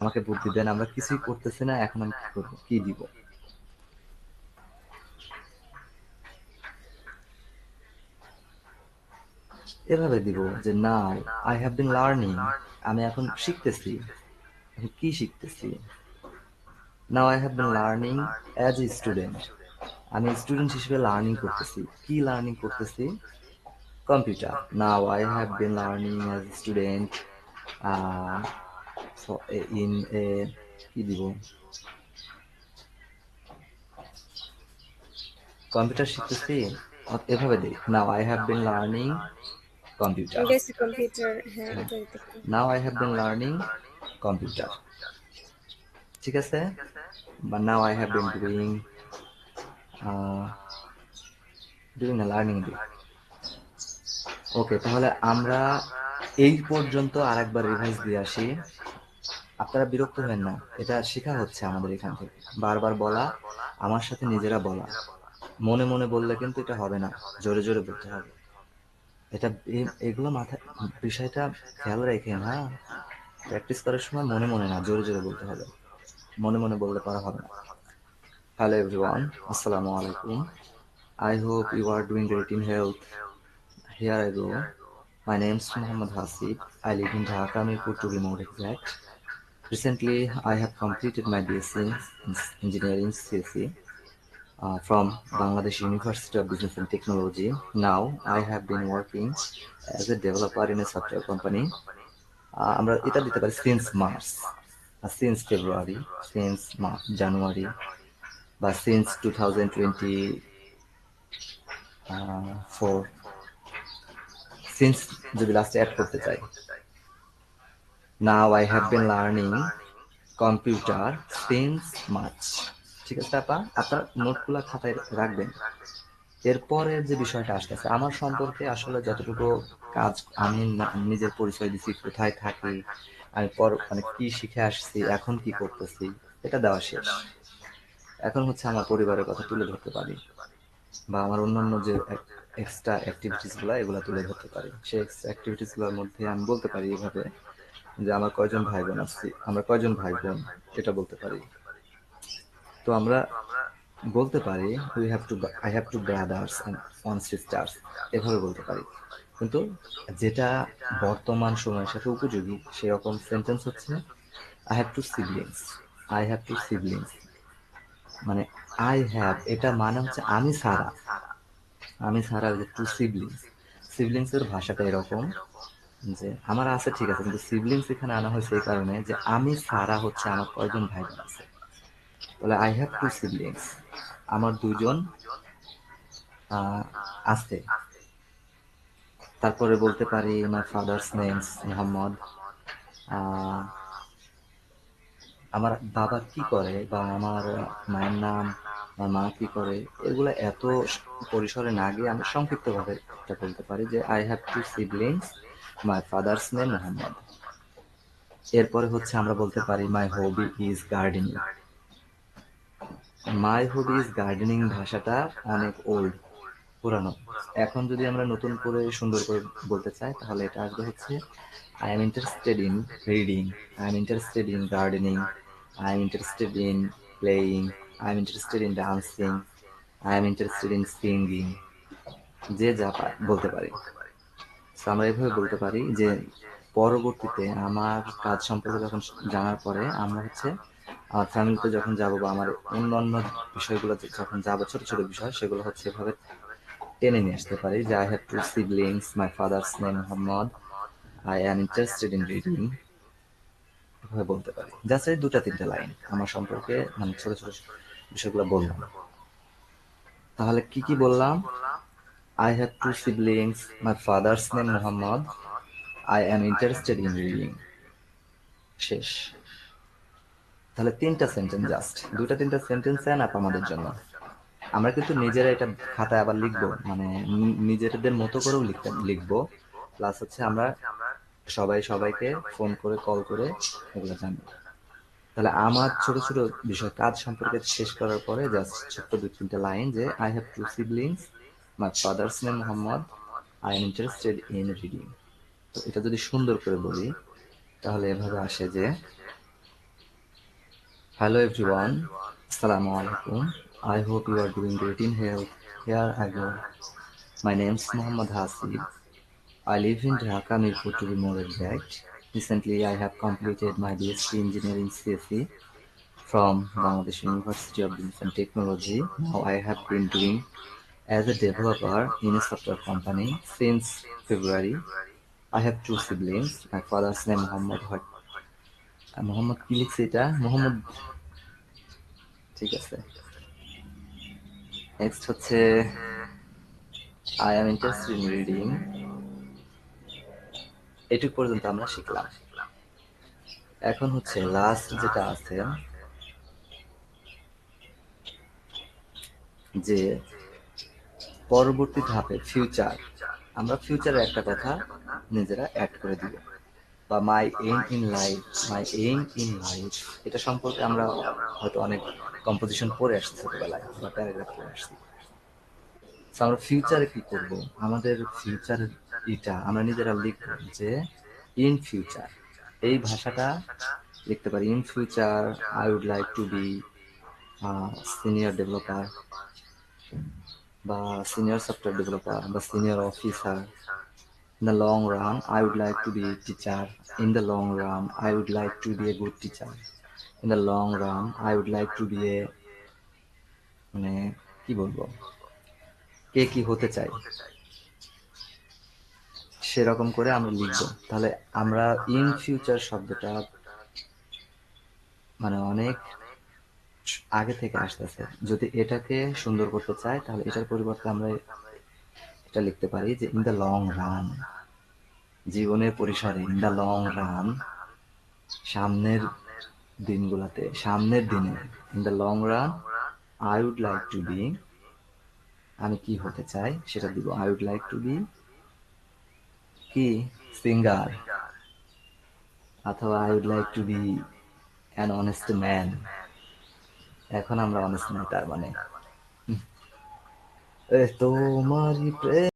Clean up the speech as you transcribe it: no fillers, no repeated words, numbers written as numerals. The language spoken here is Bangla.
আমাকে বুদ্ধি দেন, আমরা কিছুই করতেছি না, এখন আমি কি করবো, কি দিব? এভাবে দিব যে now I have been learning, আমি এখন শিখতেছি। এখন কি শিখতেছি? Now I have been learning as a student, আমি স্টুডেন্ট হিসেবে লার্নিং করতেছি। কি লার্নিং করতেছি? Computer. Now I have been learning as a student in a, কি দিব, কম্পিউটার শিখতেছি। এভাবে দিই, now I have been learning computer. Basic computer, হ্যাঁ এটা দিতে পারেন। Now I have been learning computer, ঠিক আছে? বা now I have been doing, doing না, লার্নিং দিই। ওকে, তাহলে আমরা এই পর্যন্ত আরেকবার রিভাইজ দিয়ে আসি। আপনারা বিরক্ত হবেন না, এটা শেখা হচ্ছে আমাদের এখান থেকে। বারবার বলা, আমার সাথে নিজেরা বলা। মনে মনে বললে কিন্তু এটা হবে না, জোরে জোরে বলতে হবে। এটা এগুলো মাথায়, বিষয়টা খেয়াল রেখেন, হ্যাঁ? প্র্যাকটিস করার সময় মনে মনে না, জোরে জোরে বলতে হবে। মনে মনে বললে পারা হবে না। হ্যালো এভরিওয়ান, আসসালামু আলাইকুম। I hope you are doing great in health. Here I go. My name is Muhammad Hasib. I live in Dhaka, Mirpur to be more exact. Recently, I have completed my BSc in Engineering CSE from Bangladesh University of Business and Technology. Now, I have been working as a developer in a software company. আমরা এটা দিতে পারি since March, since February, since January, বা since 2024, সিন্স যদি লাস্টে অ্যাড করতে চাই। Now I have been learning computer since March. ঠিক আছে আপা, আপনার নোটগুলা খাতায় রাখবেন। এরপরের যে বিষয়টা আসতেছে আমার সম্পর্কে, আসলে যতটুকু কাজ আমি নিজের পরিচয় দিচ্ছি, কোথায় থাকি, আমি পর মানে কি শিখে আসছি, এখন কি করতেছি, এটা দেওয়া শেষ। এখন হচ্ছে আমার পরিবারের কথা তুলে ধরতে পারি, বা আমার অন্যান্য যে এক্সট্রা অ্যাক্টিভিটিস গুলা, এগুলা তুলে ধরতে পারি। সেই এক্সট্রা অ্যাক্টিভিটিস গুলোর মধ্যে আমি বলতে পারি এভাবে যে আমার কয়জন ভাই বোন আছি, আমরা কয়জন ভাই বোন, এটা বলতে পারি। তো আমরা বলতে পারি we have to, I have two brothers and one sisters, এভাবে বলতে পারি। কিন্তু যেটা বর্তমান সময়ের সাথে উপযোগী সেরকম সেন্টেন্স হচ্ছে I have two siblings. I have two siblings মানে আই হ্যাভ, এটা মানে হচ্ছে আমি সারা, আমি ছাড়া যে টু সিবলিংস, সিবলিংস এর ভাষাটা এরকম যে আমার আছে ঠিক আছে, কিন্তু সিবলিংস এখানে আনা হয়েছে এই কারণে যে আমি ছাড়া হচ্ছে আমার কয়জন ভাই বোন আছে। বলে আই হ্যাভ টু সিবলিংস, আমার দুজন আহ, আছে। তারপরে বলতে পারি মাই ফাদার্স নেমস মোহাম্মদ। আহ, আমার বাবা কি করে, বা আমার মায়ের নাম, আমার মা কি করে, এগুলো এত পরিসরে না গিয়ে আমি সংক্ষিপ্ত ভাবে এটা বলতে পারি যে I have two siblings, my father's name Mohammad. এরপরে হচ্ছে আমরা বলতে পারি my hobby is gardening. My hobby is gardening ভাষাটা অনেক ওল্ড, পুরানো। এখন যদি আমরা নতুন করে সুন্দর করে বলতে চাই, তাহলে এটা আসবে হচ্ছে I am interested in reading, I am interested in gardening, I am interested in playing, I am interested in dancing, I am interested in singing. যে যা বলতে পারি। So আমরা এভাবে বলতে পারি যে পরবর্তীতে আমার কাজ সম্পর্কে যখন জানার পরে আমরা হচ্ছে আমার ফ্যামিলিতে যখন যাব, বা আমার অন্যান্য বিষয়গুলো যখন যাবো, ছোট ছোট বিষয়, সেগুলো হচ্ছে এভাবে টেনে নিয়ে আসতে পারি যে I have two siblings, my father's name Mohammad, I am interested in reading, এভাবে বলতে পারি। জাস্ট এই দুটা তিনটা লাইন আমার সম্পর্কে, মানে ছোট ছোট বিষয়গুলো বললাম। তাহলে কি কি বললাম? I have two siblings, my father's name Mohammad, I am interested in reading, শেষ। তাহলে তিনটা সেন্টেন্স, জাস্ট দুইটা তিনটা সেন্টেন্স এনাফ আমাদের জন্য। আমরা কিন্তু নিজেরা এটা খাতায় আবার লিখবো, মানে নিজেদের মতো করেও লিখবো। প্লাস হচ্ছে আমরা সবাই সবাইকে ফোন করে কল করে এগুলো জানবো। তাহলে আমার ছোট ছোট বিষয় কাজ সম্পর্কে শেষ করার পরে জাস্ট ছোট্ট দুই তিনটা লাইন যে I have two siblings, my father's name Mohammad, I am interested in reading. তো এটা যদি সুন্দর করে বলি, তাহলে এভাবে আসে যে Hello everyone. Assalamu alaikum. I hope you are doing great in health. Here I go. My name's Muhammad Hasib. I live in Dhaka, Mirpur to be more exact. Recently, I have completed my BSc Engineering CSE from Bangladesh University of Business and Technology. Now I have been doing as a developer in a software company since February. I have two siblings. My father's name Muhammad Mohammad কি লিখছে এটা মোহাম্মদ ঠিক আছে নেক্সট হচ্ছে I am interested in reading এটুক পর্যন্ত আমরা শিখলাম এখন হচ্ছে লাস্ট যেটা আছে যে পরবর্তী ধাপে ফিউচার আমরা ফিউচারের একটা কথা নিজেরা অ্যাড করে দিব বা মাই এইম ইন লাইফ এটা সম্পর্কে আমরা হয়তো অনেক কম্পোজিশন পড়ে আসছি ছোটবেলায় বা প্যারাগ্রাফ পড়ে আসছি তো আমরা ফিউচারে কি করব আমাদের ফিউচার এটা আমরা নিজেরা লিখবো যে ইন ফিউচার এই ভাষাটা লিখতে পারি in future I would like to be senior developer বা সিনিয়র সফটওয়্যার ডেভেলপার বা senior officer in the long run I would like to be a teacher in the long run I would like to be a good teacher in the long run I would like to be a মানে কি বলবো কে কি হতে চাই সেরকম করে আমরা লিখবো তাহলে আমরা ইন ফিউচার শব্দটা মানে অনেক আগে থেকে আসতেছে যদি এটাকে সুন্দর করতে চাই তাহলে এটার পরিবর্তে আমরা এটা লিখতে পারি যে ইন দ্য লং রান জীবনের পরিসরে ইন দ্য লং রান সামনের দিনগুলাতে সামনের দিনে in the long run I would like to be আমি কি হতে চাই সেটা দিব I would like to be কি সিঙ্গার অথবা I would like to be an honest man এখন আমরা অনেস্ট নাই তার মানে তোমারই প্রেম